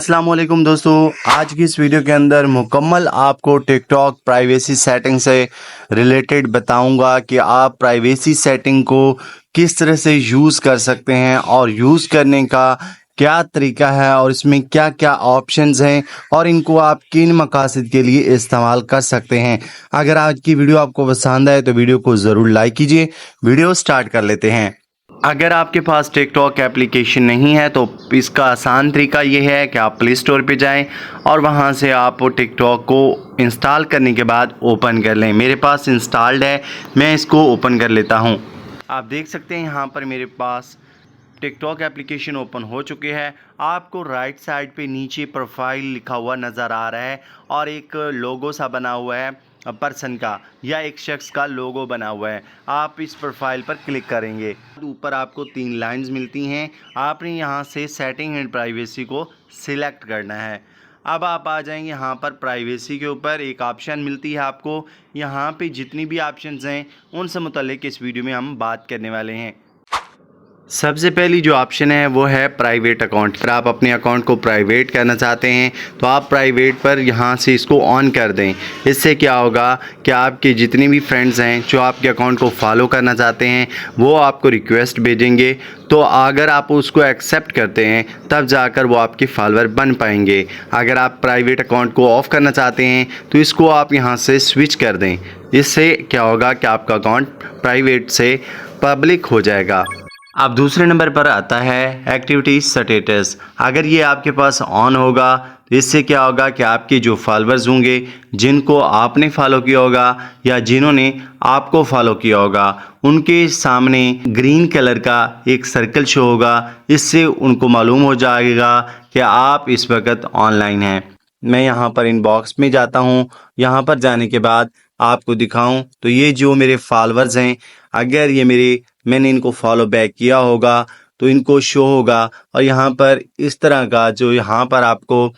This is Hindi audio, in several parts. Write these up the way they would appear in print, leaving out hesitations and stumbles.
अस्सलाम वालेकुम दोस्तों, आज की इस वीडियो के अंदर मुकम्मल आपको टिकटॉक प्राइवेसी सेटिंग से रिलेटेड बताऊंगा कि आप प्राइवेसी सेटिंग को किस तरह से यूज़ कर सकते हैं और यूज़ करने का क्या तरीका है और इसमें क्या क्या ऑप्शंस हैं और इनको आप किन मकासद के लिए इस्तेमाल कर सकते हैं। अगर आज की वीडियो आपको पसंद आए तो वीडियो को ज़रूर लाइक कीजिए। वीडियो स्टार्ट कर लेते हैं। अगर आपके पास टिकटॉक एप्लीकेशन नहीं है तो इसका आसान तरीका ये है कि आप प्ले स्टोर पे जाएं और वहां से आप टिकटॉक को इंस्टॉल करने के बाद ओपन कर लें। मेरे पास इंस्टॉल्ड है, मैं इसको ओपन कर लेता हूं। आप देख सकते हैं यहाँ पर मेरे पास टिकटॉक एप्लीकेशन ओपन हो चुके हैं। आपको राइट साइड पे नीचे प्रोफाइल लिखा हुआ नज़र आ रहा है और एक लोगो सा बना हुआ है पर्सन का या एक शख्स का लोगो बना हुआ है। आप इस प्रोफाइल पर क्लिक करेंगे, ऊपर आपको 3 लाइंस मिलती हैं। आपने यहाँ से सेटिंग एंड प्राइवेसी को सिलेक्ट करना है। अब आप आ जाएंगे यहाँ पर प्राइवेसी के ऊपर, एक ऑप्शन मिलती है आपको। यहाँ पे जितनी भी ऑप्शंस हैं उनसे मुतल्लिक इस वीडियो में हम बात करने वाले हैं। सबसे पहली जो ऑप्शन है वो है प्राइवेट अकाउंट। अगर आप अपने अकाउंट को प्राइवेट करना चाहते हैं तो आप प्राइवेट पर यहाँ से इसको ऑन कर दें। इससे क्या होगा कि आपके जितने भी फ्रेंड्स हैं जो आपके अकाउंट को फॉलो करना चाहते हैं वो आपको रिक्वेस्ट भेजेंगे। तो अगर आप उसको एक्सेप्ट करते हैं तब जाकर वो आपके फॉलोअर बन पाएंगे। अगर आप प्राइवेट अकाउंट को ऑफ़ करना चाहते हैं तो इसको आप यहाँ से स्विच कर दें। इससे क्या होगा कि आपका अकाउंट प्राइवेट से पब्लिक हो जाएगा। अब दूसरे नंबर पर आता है एक्टिविटी स्टेटस। अगर ये आपके पास ऑन होगा तो इससे क्या होगा कि आपके जो फॉलोअर्स होंगे, जिनको आपने फॉलो किया होगा या जिन्होंने आपको फॉलो किया होगा, उनके सामने ग्रीन कलर का एक सर्कल शो होगा। इससे उनको मालूम हो जाएगा कि आप इस वक्त ऑनलाइन हैं। मैं यहाँ पर इनबॉक्स में जाता हूँ। यहाँ पर जाने के बाद आपको दिखाऊं तो ये जो मेरे फॉलोअर्स हैं, अगर ये मैंने इनको फॉलो बैक किया होगा तो इनको शो होगा। और यहाँ पर इस तरह का जो यहाँ पर आपको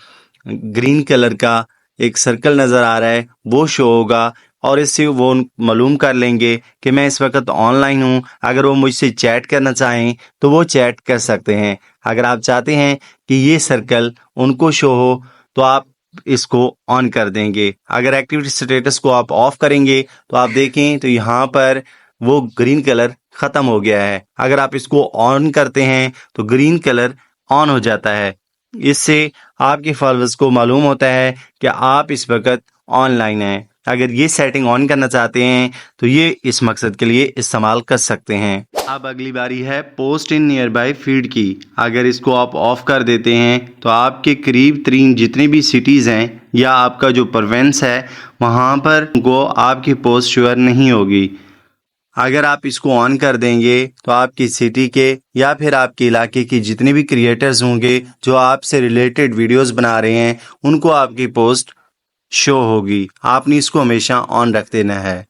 ग्रीन कलर का एक सर्कल नज़र आ रहा है वो शो होगा और इससे वो मालूम कर लेंगे कि मैं इस वक्त ऑनलाइन हूँ। अगर वो मुझसे चैट करना चाहें तो वो चैट कर सकते हैं। अगर आप चाहते हैं कि ये सर्कल उनको शो हो तो आप इसको ऑन कर देंगे। अगर एक्टिविटी स्टेटस को आप ऑफ करेंगे तो आप देखें तो यहाँ पर वो ग्रीन कलर ख़त्म हो गया है। अगर आप इसको ऑन करते हैं तो ग्रीन कलर ऑन हो जाता है। इससे आपके फॉलोअर्स को मालूम होता है कि आप इस वक्त ऑनलाइन हैं। अगर ये सेटिंग ऑन करना चाहते हैं तो ये इस मकसद के लिए इस्तेमाल कर सकते हैं। अब अगली बारी है post in near by feed की। अगर इसको आप ऑफ कर देते हैं तो आपके करीब तरीन जितनी भी सिटीज़ हैं या आपका जो प्रोविंस है वहाँ पर उनको आपकी पोस्ट शेयर नहीं होगी। अगर आप इसको ऑन कर देंगे तो आपकी सिटी के या फिर आपके इलाके के जितने भी क्रिएटर्स होंगे जो आपसे रिलेटेड वीडियोस बना रहे हैं उनको आपकी पोस्ट शो होगी। आपने इसको हमेशा ऑन रख देना है।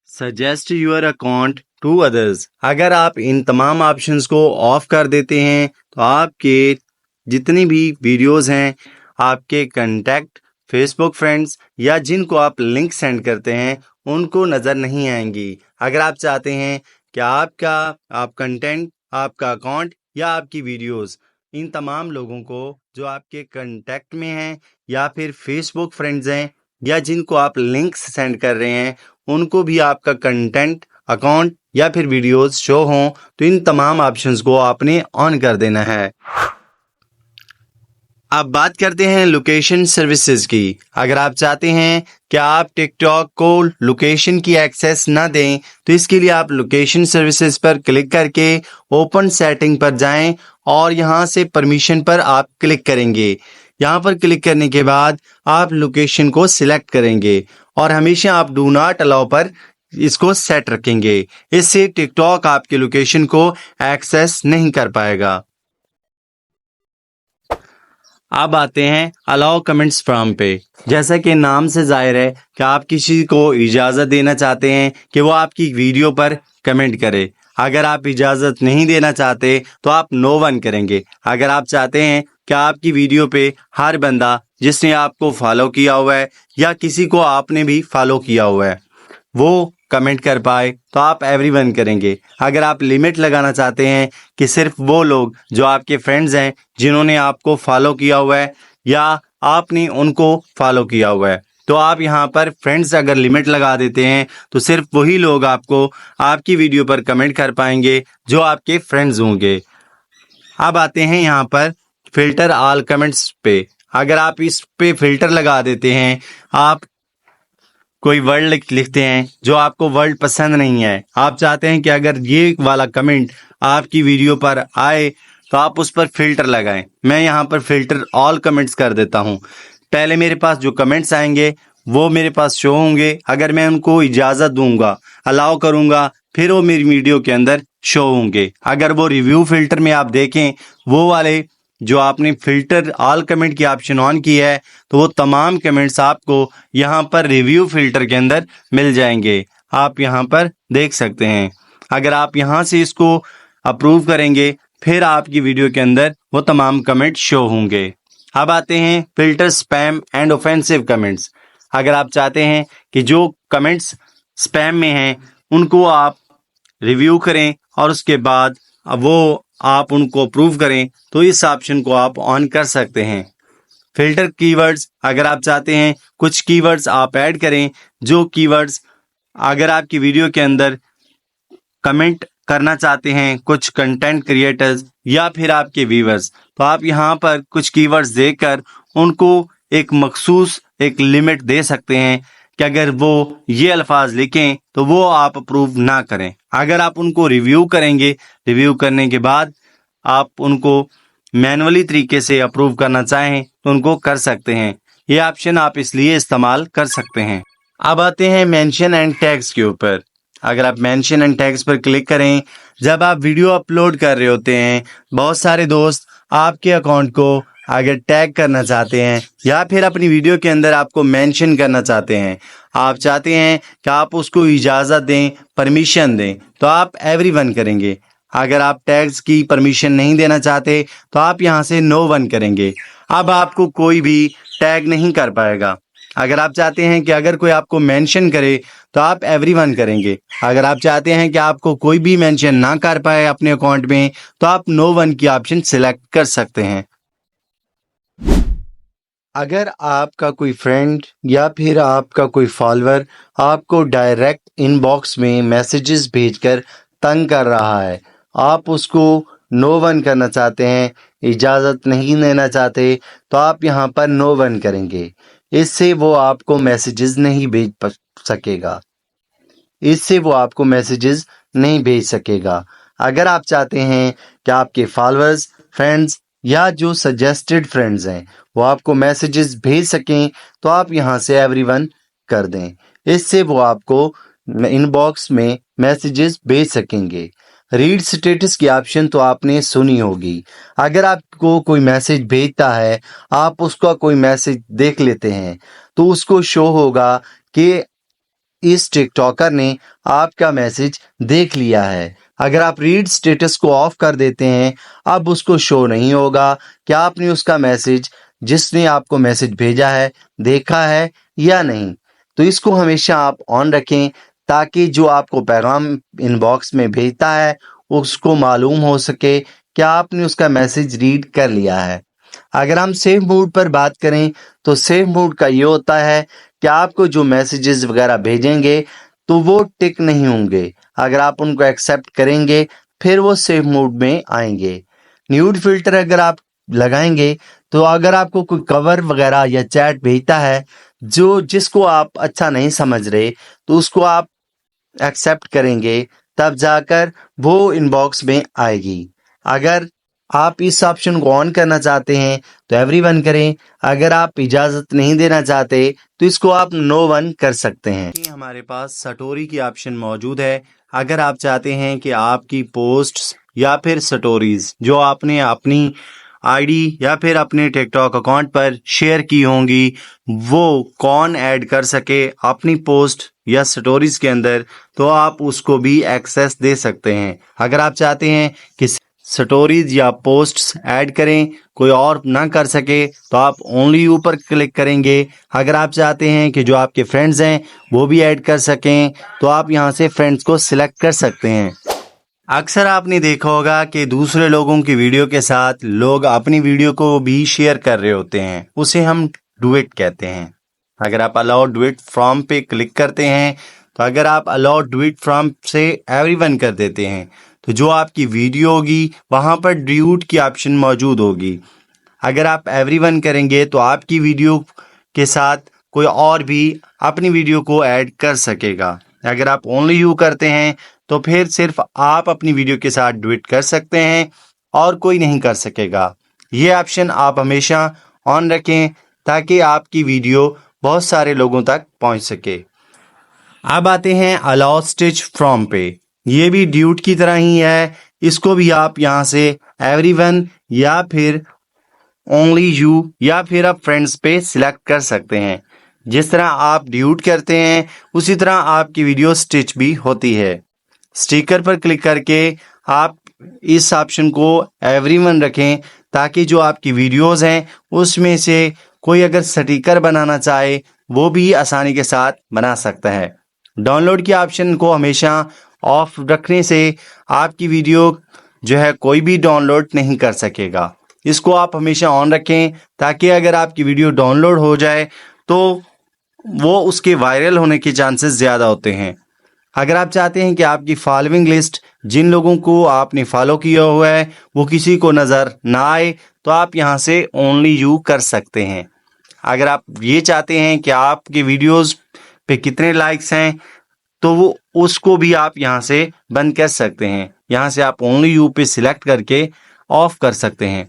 Suggest your account to others. अगर आप इन तमाम ऑप्शंस को ऑफ कर देते हैं तो आपके जितनी भी वीडियोस हैं, आपके कंटेक्ट, फेसबुक फ्रेंड्स या जिनको आप लिंक सेंड करते हैं उनको नज़र नहीं आएंगी। अगर आप चाहते हैं कि आप कंटेंट, आपका अकाउंट या आपकी वीडियोस इन तमाम लोगों को जो आपके कांटेक्ट में हैं या फिर फेसबुक फ्रेंड्स हैं या जिनको आप लिंक्स सेंड कर रहे हैं उनको भी आपका कंटेंट, अकाउंट या फिर वीडियोस शो हों तो इन तमाम ऑप्शंस को आपने ऑन कर देना है। अब बात करते हैं लोकेशन सर्विसेज की। अगर आप चाहते हैं कि आप टिकटॉक को लोकेशन की एक्सेस ना दें तो इसके लिए आप लोकेशन सर्विसेज पर क्लिक करके ओपन सेटिंग पर जाएं और यहां से परमिशन पर आप क्लिक करेंगे। यहां पर क्लिक करने के बाद आप लोकेशन को सिलेक्ट करेंगे और हमेशा आप डू नॉट अलाउ पर इसको सेट रखेंगे। इससे टिकटॉक आपके लोकेशन को एक्सेस नहीं कर पाएगा। अब आते हैं अलाउ कमेंट्स फ्रॉम पे। जैसा कि नाम से जाहिर है कि आप किसी को इजाज़त देना चाहते हैं कि वो आपकी वीडियो पर कमेंट करे। अगर आप इजाज़त नहीं देना चाहते तो आप नो वन करेंगे। अगर आप चाहते हैं कि आपकी वीडियो पे हर बंदा जिसने आपको फॉलो किया हुआ है या किसी को आपने भी फॉलो किया हुआ है वो कमेंट कर पाए तो आप एवरीवन करेंगे। अगर आप लिमिट लगाना चाहते हैं कि सिर्फ वो लोग जो आपके फ्रेंड्स हैं जिन्होंने आपको फॉलो किया हुआ है या आपने उनको फॉलो किया हुआ है, तो आप यहाँ पर फ्रेंड्स अगर लिमिट लगा देते हैं तो सिर्फ वही लोग आपको आपकी वीडियो पर कमेंट कर पाएंगे जो आपके फ्रेंड्स होंगे। अब आते हैं यहाँ पर फिल्टर ऑल कमेंट्स पे। अगर आप इस पे फिल्टर लगा देते हैं, आप कोई वर्ड लिखते हैं जो आपको वर्ड पसंद नहीं है, आप चाहते हैं कि अगर ये वाला कमेंट आपकी वीडियो पर आए तो आप उस पर फिल्टर लगाएं। मैं यहाँ पर फिल्टर ऑल कमेंट्स कर देता हूँ। पहले मेरे पास जो कमेंट्स आएंगे वो मेरे पास शो होंगे। अगर मैं उनको इजाज़त दूंगा, अलाउ करूंगा, फिर वो मेरी वीडियो के अंदर शो होंगे। अगर वो रिव्यू फिल्टर में आप देखें, वो वाले जो आपने फिल्टर ऑल कमेंट की ऑप्शन ऑन की है, तो वो तमाम कमेंट्स आपको यहाँ पर रिव्यू फिल्टर के अंदर मिल जाएंगे। आप यहाँ पर देख सकते हैं। अगर आप यहाँ से इसको अप्रूव करेंगे, फिर आपकी वीडियो के अंदर वो तमाम कमेंट शो होंगे। अब आते हैं filter spam and offensive comments. अगर आप चाहते हैं कि जो कमेंट्स स्पैम में हैं उनको आप रिव्यू करें और उसके बाद वो आप उनको अप्रूव करें, तो इस ऑप्शन को आप ऑन कर सकते हैं। फिल्टर कीवर्ड्स, अगर आप चाहते हैं कुछ कीवर्ड्स आप ऐड करें, जो कीवर्ड्स अगर आपकी वीडियो के अंदर कमेंट करना चाहते हैं कुछ कंटेंट क्रिएटर्स या फिर आपके व्यूअर्स, तो आप यहाँ पर कुछ कीवर्ड्स देकर उनको एक मखसूस एक लिमिट दे सकते हैं कि अगर वो ये अल्फाज लिखें तो वो आप अप्रूव ना करें। अगर आप उनको रिव्यू करेंगे, रिव्यू करने के बाद आप उनको मैनुअली तरीके से अप्रूव करना चाहें तो उनको कर सकते हैं। ये ऑप्शन आप इसलिए इस्तेमाल कर सकते हैं। अब आते हैं मेंशन एंड टैग्स के ऊपर। अगर आप मेंशन एंड टैग्स पर क्लिक करें, जब आप वीडियो अपलोड कर रहे होते हैं, बहुत सारे दोस्त आपके अकाउंट को अगर टैग करना चाहते हैं या फिर अपनी वीडियो के अंदर आपको मेंशन करना चाहते हैं, आप चाहते हैं कि आप उसको इजाज़त दें, परमिशन दें, तो आप एवरीवन करेंगे। अगर आप टैग्स की परमिशन नहीं देना चाहते तो आप यहाँ से नो वन करेंगे। अब आपको कोई भी टैग नहीं कर पाएगा। अगर आप चाहते हैं कि अगर कोई आपको मेंशन करे तो आप एवरीवन करेंगे। अगर आप चाहते हैं कि आपको कोई भी मेंशन ना कर पाए अपने अकाउंट में, तो आप नो वन की ऑप्शन सिलेक्ट कर सकते हैं। अगर आपका कोई फ्रेंड या फिर आपका कोई फॉलोअर आपको डायरेक्ट इनबॉक्स में मैसेजेस भेजकर तंग कर रहा है, आप उसको नो वन करना चाहते हैं, इजाज़त नहीं देना चाहते, तो आप यहाँ पर नो वन करेंगे। इससे वो आपको मैसेजेस नहीं भेज सकेगा। अगर आप चाहते हैं कि आपके फॉलोअर्स, फ्रेंड्स या जो सजेस्टेड फ्रेंड्स हैं वो आपको मैसेजेस भेज सकें, तो आप यहाँ से एवरीवन कर दें। इससे वो आपको इनबॉक्स में मैसेजेस भेज सकेंगे। रीड स्टेटस की ऑप्शन तो आपने सुनी होगी। अगर आपको कोई मैसेज भेजता है, आप उसका कोई मैसेज देख लेते हैं, तो उसको शो होगा कि इस टिकटॉकर ने आपका मैसेज देख लिया है। अगर आप रीड स्टेटस को ऑफ कर देते हैं, अब उसको शो नहीं होगा कि आपने उसका मैसेज, जिसने आपको मैसेज भेजा है, देखा है या नहीं। तो इसको हमेशा आप ऑन रखें ताकि जो आपको पैगाम इनबॉक्स में भेजता है उसको मालूम हो सके कि आपने उसका मैसेज रीड कर लिया है। अगर हम सेव मोड पर बात करें, तो सेव मोड का ये होता है कि आपको जो मैसेजेस वगैरह भेजेंगे तो वो टिक नहीं होंगे। अगर आप उनको एक्सेप्ट करेंगे फिर वो सेव मोड में आएंगे। न्यूड फिल्टर अगर आप लगाएंगे, तो अगर आपको कोई कवर वगैरह या चैट भेजता है जिसको आप अच्छा नहीं समझ रहे, तो उसको आप एक्सेप्ट करेंगे, तब जाकर वो इनबॉक्स में आएगी। अगर आप इस ऑप्शन को ऑन करना चाहते हैं तो एवरीवन करें। अगर आप इजाज़त नहीं देना चाहते तो इसको आप नो वन कर सकते हैं। हमारे पास स्टोरी की ऑप्शन मौजूद है। अगर आप चाहते हैं कि आपकी पोस्ट्स या फिर स्टोरीज जो आपने अपनी आईडी या फिर अपने टिकटॉक अकाउंट पर शेयर की होंगी, वो कौन ऐड कर सके अपनी पोस्ट या स्टोरीज के अंदर, तो आप उसको भी एक्सेस दे सकते हैं। अगर आप चाहते हैं कि स्टोरीज या पोस्ट्स ऐड करें, कोई और ना कर सके तो आप ओनली यू पर क्लिक करेंगे। अगर आप चाहते हैं कि जो आपके फ्रेंड्स हैं वो भी ऐड कर सकें तो आप यहां से फ्रेंड्स को सिलेक्ट कर सकते हैं। अक्सर आपने देखा होगा कि दूसरे लोगों की वीडियो के साथ लोग अपनी वीडियो को भी शेयर कर रहे होते हैं, उसे हम डुएट कहते हैं। अगर आप अलाउ डुएट फ्रॉम पे क्लिक करते हैं तो अगर आप अलाउ डुएट फ्रॉम से एवरीवन कर देते हैं तो जो आपकी वीडियो होगी वहां पर ड्यूट की ऑप्शन मौजूद होगी। अगर आप एवरीवन करेंगे तो आपकी वीडियो के साथ कोई और भी अपनी वीडियो को ऐड कर सकेगा। अगर आप ओनली यू करते हैं तो फिर सिर्फ आप अपनी वीडियो के साथ डुएट कर सकते हैं और कोई नहीं कर सकेगा। ये ऑप्शन आप हमेशा ऑन रखें ताकि आपकी वीडियो बहुत सारे लोगों तक पहुंच सके। अब आते हैं अलाउ स्टिच फ्रॉम पे। ये भी ड्यूट की तरह ही है, इसको भी आप यहाँ से एवरीवन या फिर ओनली यू या फिर आप फ्रेंड्स पे सिलेक्ट कर सकते हैं। जिस तरह आप ड्यूट करते हैं उसी तरह आपकी वीडियो स्टिच भी होती है। स्टिकर पर क्लिक करके आप इस ऑप्शन को एवरीवन रखें ताकि जो आपकी वीडियोस हैं उसमें से कोई अगर स्टिकर बनाना चाहे वो भी आसानी के साथ बना सकता है। डाउनलोड की ऑप्शन को हमेशा ऑफ रखने से आपकी वीडियो जो है कोई भी डाउनलोड नहीं कर सकेगा। इसको आप हमेशा ऑन रखें ताकि अगर आपकी वीडियो डाउनलोड हो जाए तो वो उसके वायरल होने के चांसेस ज़्यादा होते हैं। अगर आप चाहते हैं कि आपकी फॉलोइंग लिस्ट जिन लोगों को आपने फॉलो किया हुआ है वो किसी को नज़र ना आए तो आप यहां से ओनली यू कर सकते हैं। अगर आप ये चाहते हैं कि आपके वीडियोस पे कितने लाइक्स हैं तो वो उसको भी आप यहां से बंद कर सकते हैं। यहां से आप ओनली यू पे सिलेक्ट करके ऑफ कर सकते हैं।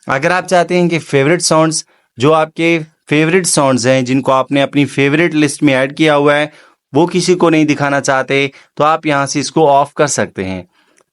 अगर आप चाहते हैं कि फेवरेट साउंड्स जो आपके फेवरेट साउंड्स हैं जिनको आपने अपनी फेवरेट लिस्ट में ऐड किया हुआ है वो किसी को नहीं दिखाना चाहते तो आप यहां से इसको ऑफ कर सकते हैं।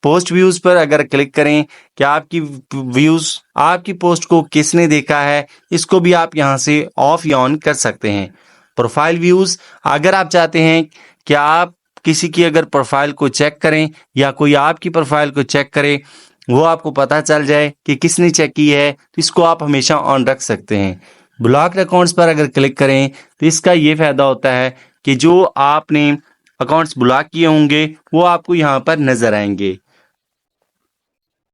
पोस्ट व्यूज पर अगर क्लिक करें कि आपकी व्यूज आपकी पोस्ट को किसने देखा है इसको भी आप यहां से ऑफ या ऑन कर सकते हैं। प्रोफाइल व्यूज अगर आप चाहते हैं कि आप किसी की अगर प्रोफाइल को चेक करें या कोई आपकी प्रोफाइल को चेक करे वो आपको पता चल जाए कि किसने चेक की है तो इसको आप हमेशा ऑन रख सकते हैं। ब्लॉक्ड अकाउंट्स पर अगर क्लिक करें तो इसका ये फायदा होता है कि जो आपने अकाउंट्स ब्लॉक किए होंगे वो आपको यहाँ पर नजर आएंगे।